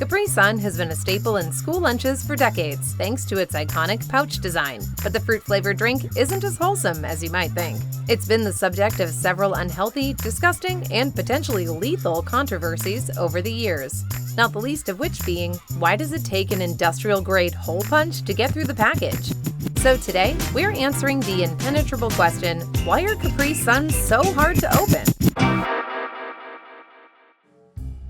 Capri Sun has been a staple in school lunches for decades thanks to its iconic pouch design, but the fruit-flavored drink isn't as wholesome as you might think. It's been the subject of several unhealthy, disgusting, and potentially lethal controversies over the years. Not the least of which being, why does it take an industrial-grade hole punch to get through the package? So today, we're answering the impenetrable question, why are Capri Suns so hard to open?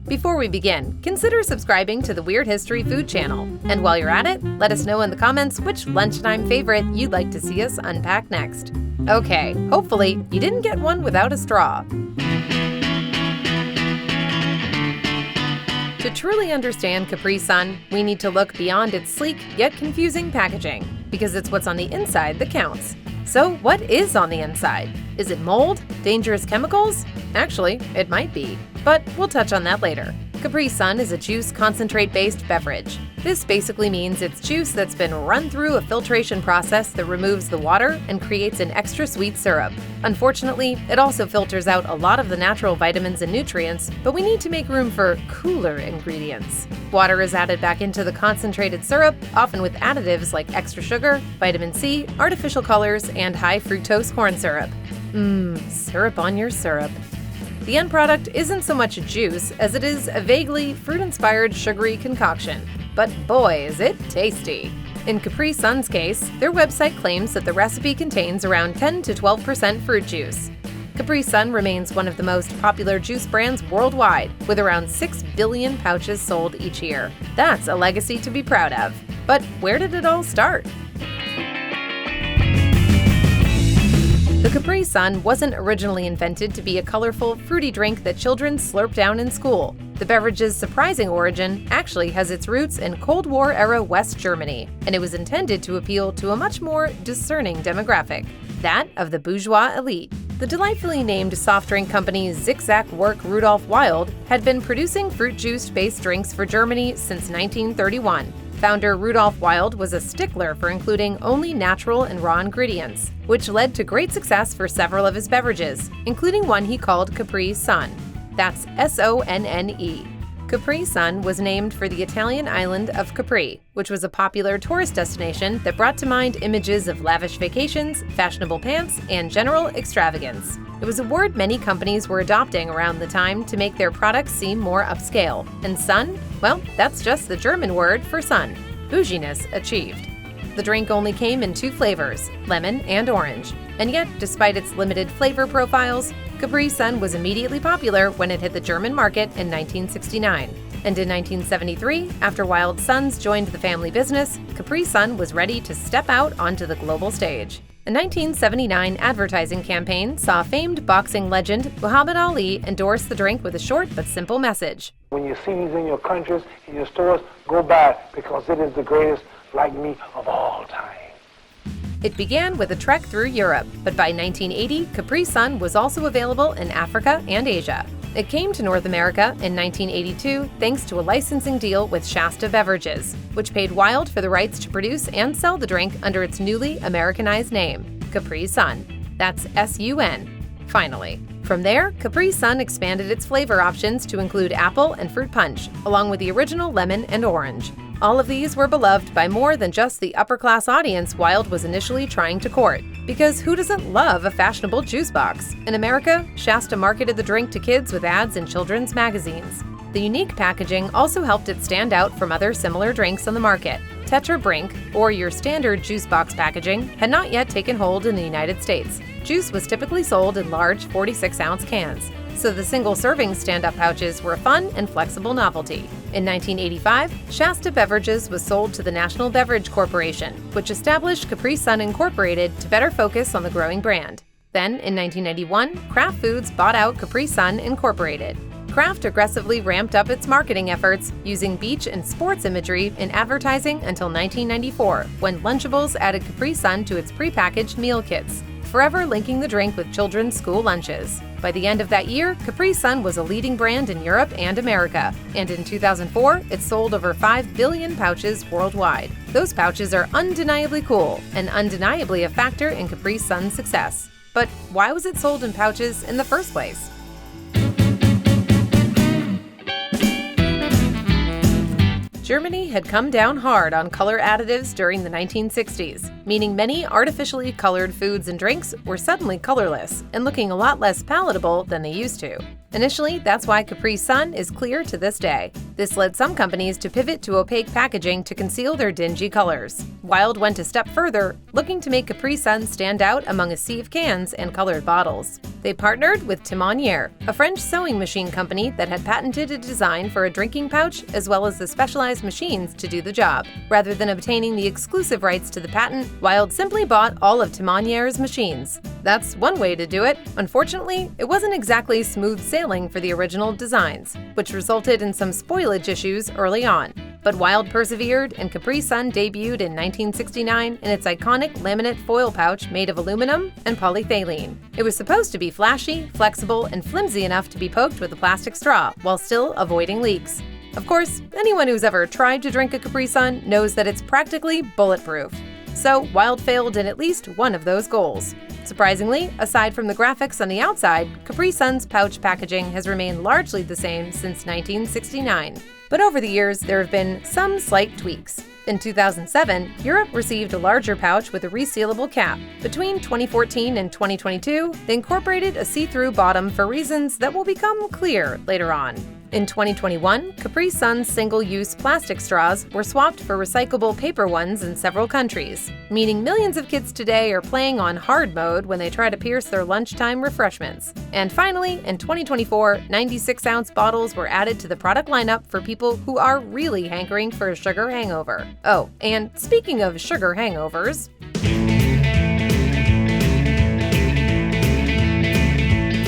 Before we begin, consider subscribing to the Weird History Food channel. And while you're at it, let us know in the comments which lunchtime favorite you'd like to see us unpack next. Okay, hopefully you didn't get one without a straw. To truly understand Capri Sun, we need to look beyond its sleek yet confusing packaging, because it's what's on the inside that counts. So what is on the inside? Is it mold? Dangerous chemicals? Actually, it might be, but we'll touch on that later. Capri Sun is a juice concentrate-based beverage. This basically means it's juice that's been run through a filtration process that removes the water and creates an extra sweet syrup. Unfortunately, it also filters out a lot of the natural vitamins and nutrients, but we need to make room for cooler ingredients. Water is added back into the concentrated syrup, often with additives like extra sugar, vitamin C, artificial colors, and high fructose corn syrup. Syrup on your syrup. The end product isn't so much a juice as it is a vaguely fruit-inspired sugary concoction. But boy, is it tasty! In Capri Sun's case, their website claims that the recipe contains around 10 to 12% fruit juice. Capri Sun remains one of the most popular juice brands worldwide, with around 6 billion pouches sold each year. That's a legacy to be proud of. But where did it all start? The Capri Sun wasn't originally invented to be a colorful, fruity drink that children slurp down in school. The beverage's surprising origin actually has its roots in Cold War-era West Germany, and it was intended to appeal to a much more discerning demographic, that of the bourgeois elite. The delightfully named soft drink company Zig-Zag Werk Rudolf Wild had been producing fruit juice-based drinks for Germany since 1931. Founder Rudolf Wild was a stickler for including only natural and raw ingredients, which led to great success for several of his beverages, including one he called Capri Sun. That's S-O-N-N-E. Capri Sun was named for the Italian island of Capri, which was a popular tourist destination that brought to mind images of lavish vacations, fashionable pants, and general extravagance. It was a word many companies were adopting around the time to make their products seem more upscale. And sun? Well, that's just the German word for sun. Bouginess achieved. The drink only came in 2 flavors, lemon and orange. And yet, despite its limited flavor profiles, Capri Sun was immediately popular when it hit the German market in 1969. And in 1973, after Wild Suns joined the family business, Capri Sun was ready to step out onto the global stage. A 1979 advertising campaign saw famed boxing legend Muhammad Ali endorse the drink with a short but simple message. When you see these in your countries, in your stores, go buy it because it is the greatest like me of all time. It began with a trek through Europe, but by 1980, Capri Sun was also available in Africa and Asia. It came to North America in 1982 thanks to a licensing deal with Shasta Beverages, which paid Wild for the rights to produce and sell the drink under its newly Americanized name, Capri Sun. That's S-U-N. Finally. From there, Capri Sun expanded its flavor options to include apple and fruit punch, along with the original lemon and orange. All of these were beloved by more than just the upper-class audience Wild was initially trying to court. Because who doesn't love a fashionable juice box? In America, Shasta marketed the drink to kids with ads in children's magazines. The unique packaging also helped it stand out from other similar drinks on the market. Tetra Brink, or your standard juice box packaging, had not yet taken hold in the United States. Juice was typically sold in large 46-ounce cans, so the single-serving stand-up pouches were a fun and flexible novelty. In 1985, Shasta Beverages was sold to the National Beverage Corporation, which established Capri Sun Incorporated to better focus on the growing brand. Then, in 1991, Kraft Foods bought out Capri Sun Incorporated. Kraft aggressively ramped up its marketing efforts, using beach and sports imagery in advertising until 1994, when Lunchables added Capri Sun to its prepackaged meal kits, forever linking the drink with children's school lunches. By the end of that year, Capri Sun was a leading brand in Europe and America, and in 2004, it sold over 5 billion pouches worldwide. Those pouches are undeniably cool, and undeniably a factor in Capri Sun's success. But why was it sold in pouches in the first place? Germany had come down hard on color additives during the 1960s, meaning many artificially colored foods and drinks were suddenly colorless and looking a lot less palatable than they used to. Initially, that's why Capri Sun is clear to this day. This led some companies to pivot to opaque packaging to conceal their dingy colors. Wild went a step further, looking to make Capri Sun stand out among a sea of cans and colored bottles. They partnered with Timonier, a French sewing machine company that had patented a design for a drinking pouch as well as the specialized machines to do the job. Rather than obtaining the exclusive rights to the patent, Wild simply bought all of Timonier's machines. That's one way to do it. Unfortunately, it wasn't exactly smooth sailing for the original designs, which resulted in some spoilage issues early on. But Wild persevered, and Capri Sun debuted in 1969 in its iconic laminate foil pouch made of aluminum and polyethylene. It was supposed to be flashy, flexible, and flimsy enough to be poked with a plastic straw, while still avoiding leaks. Of course, anyone who's ever tried to drink a Capri Sun knows that it's practically bulletproof. So Wild failed in at least one of those goals. Surprisingly, aside from the graphics on the outside, Capri Sun's pouch packaging has remained largely the same since 1969. But over the years, there have been some slight tweaks. In 2007, Europe received a larger pouch with a resealable cap. Between 2014 and 2022, they incorporated a see-through bottom for reasons that will become clear later on. In 2021, Capri Sun's single-use plastic straws were swapped for recyclable paper ones in several countries, meaning millions of kids today are playing on hard mode when they try to pierce their lunchtime refreshments. And finally, in 2024, 96-ounce bottles were added to the product lineup for people who are really hankering for a sugar hangover. Oh, and speaking of sugar hangovers,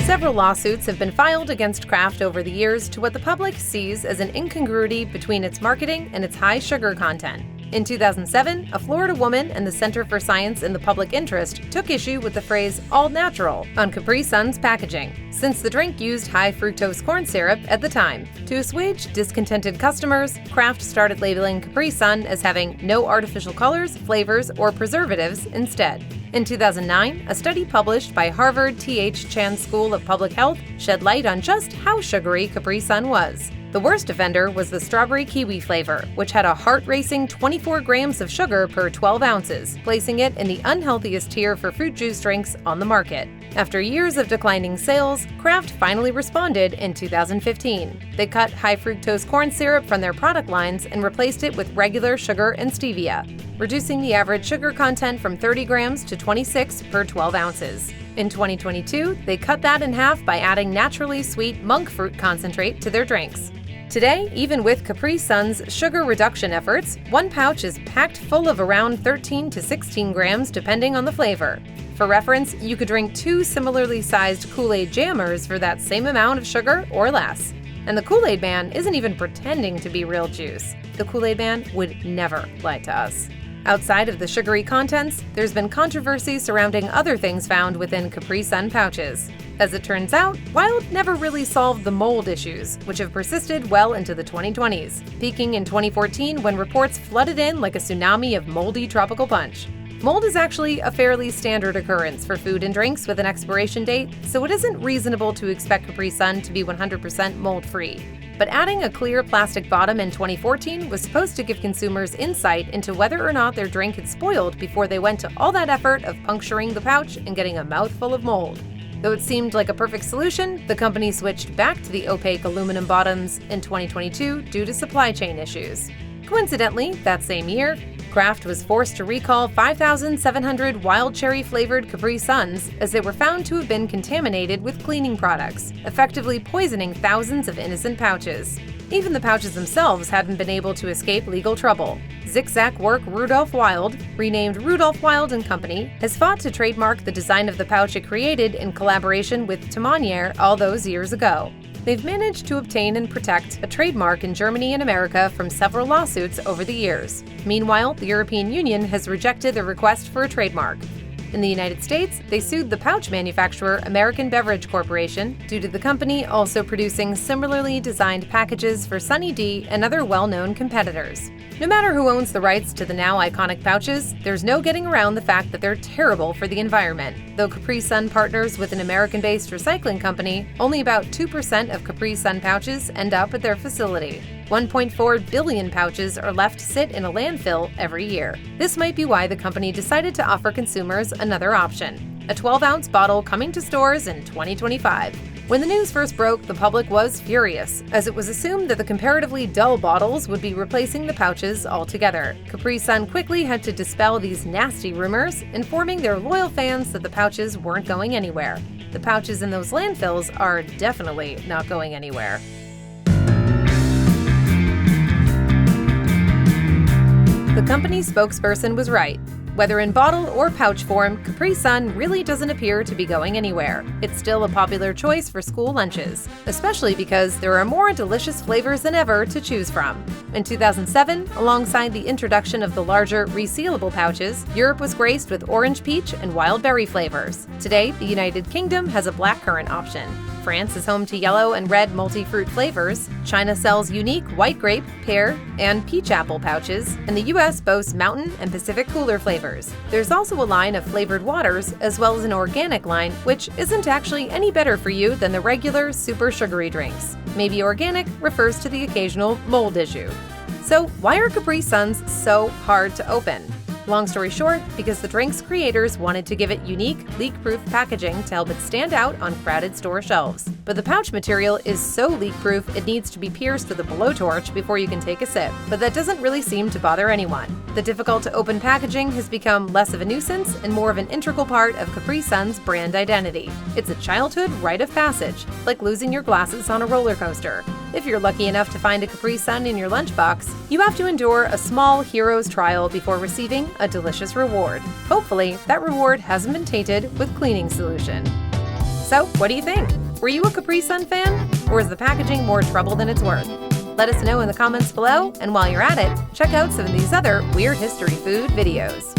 several lawsuits have been filed against Kraft over the years to what the public sees as an incongruity between its marketing and its high sugar content. In 2007, a Florida woman and the Center for Science in the Public Interest took issue with the phrase all natural on Capri Sun's packaging, since the drink used high fructose corn syrup at the time. To assuage discontented customers, Kraft started labeling Capri Sun as having no artificial colors, flavors, or preservatives instead. In 2009, a study published by Harvard T.H. Chan School of Public Health shed light on just how sugary Capri Sun was. The worst offender was the strawberry kiwi flavor, which had a heart-racing 24 grams of sugar per 12 ounces, placing it in the unhealthiest tier for fruit juice drinks on the market. After years of declining sales, Kraft finally responded in 2015. They cut high fructose corn syrup from their product lines and replaced it with regular sugar and stevia, reducing the average sugar content from 30 grams to 26 per 12 ounces. In 2022, they cut that in half by adding naturally sweet monk fruit concentrate to their drinks. Today, even with Capri Sun's sugar reduction efforts, one pouch is packed full of around 13 to 16 grams depending on the flavor. For reference, you could drink 2 similarly sized Kool-Aid jammers for that same amount of sugar or less. And the Kool-Aid Man isn't even pretending to be real juice. The Kool-Aid Man would never lie to us. Outside of the sugary contents, there's been controversy surrounding other things found within Capri Sun pouches. As it turns out, Wild never really solved the mold issues, which have persisted well into the 2020s, peaking in 2014 when reports flooded in like a tsunami of moldy tropical punch. Mold is actually a fairly standard occurrence for food and drinks with an expiration date, so it isn't reasonable to expect Capri Sun to be 100% mold-free. But adding a clear plastic bottom in 2014 was supposed to give consumers insight into whether or not their drink had spoiled before they went to all that effort of puncturing the pouch and getting a mouthful of mold. Though it seemed like a perfect solution, the company switched back to the opaque aluminum bottoms in 2022 due to supply chain issues. Coincidentally, that same year, Kraft was forced to recall 5,700 wild cherry-flavored Capri Suns as they were found to have been contaminated with cleaning products, effectively poisoning thousands of innocent pouches. Even the pouches themselves hadn't been able to escape legal trouble. Zig-Zag work Rudolph Wild, renamed Rudolph Wild & Company, has fought to trademark the design of the pouch it created in collaboration with Timonier all those years ago. They've managed to obtain and protect a trademark in Germany and America from several lawsuits over the years. Meanwhile, the European Union has rejected the request for a trademark. In the United States, they sued the pouch manufacturer American Beverage Corporation due to the company also producing similarly designed packages for Sunny D and other well-known competitors. No matter who owns the rights to the now iconic pouches, there's no getting around the fact that they're terrible for the environment. Though Capri Sun partners with an American-based recycling company, only about 2% of Capri Sun pouches end up at their facility. 1.4 billion pouches are left to sit in a landfill every year. This might be why the company decided to offer consumers another option: a 12-ounce bottle coming to stores in 2025. When the news first broke, the public was furious, as it was assumed that the comparatively dull bottles would be replacing the pouches altogether. Capri Sun quickly had to dispel these nasty rumors, informing their loyal fans that the pouches weren't going anywhere. The pouches in those landfills are definitely not going anywhere. The company's spokesperson was right. Whether in bottle or pouch form, Capri Sun really doesn't appear to be going anywhere. It's still a popular choice for school lunches, especially because there are more delicious flavors than ever to choose from. In 2007, alongside the introduction of the larger, resealable pouches, Europe was graced with orange peach and wild berry flavors. Today, the United Kingdom has a blackcurrant option. France is home to yellow and red multi-fruit flavors. China sells unique white grape, pear, and peach apple pouches, and the US boasts mountain and Pacific cooler flavors. There's also a line of flavored waters, as well as an organic line, which isn't actually any better for you than the regular super sugary drinks. Maybe organic refers to the occasional mold issue. So why are Capri Suns so hard to open? Long story short, because the drink's creators wanted to give it unique, leak-proof packaging to help it stand out on crowded store shelves. But the pouch material is so leak-proof it needs to be pierced with a blowtorch before you can take a sip. But that doesn't really seem to bother anyone. The difficult-to-open packaging has become less of a nuisance and more of an integral part of Capri Sun's brand identity. It's a childhood rite of passage, like losing your glasses on a roller coaster. If you're lucky enough to find a Capri Sun in your lunchbox, you have to endure a small hero's trial before receiving a delicious reward. Hopefully, that reward hasn't been tainted with cleaning solution. So, what do you think? Were you a Capri Sun fan? Or is the packaging more trouble than it's worth? Let us know in the comments below, and while you're at it, check out some of these other Weird History Food videos.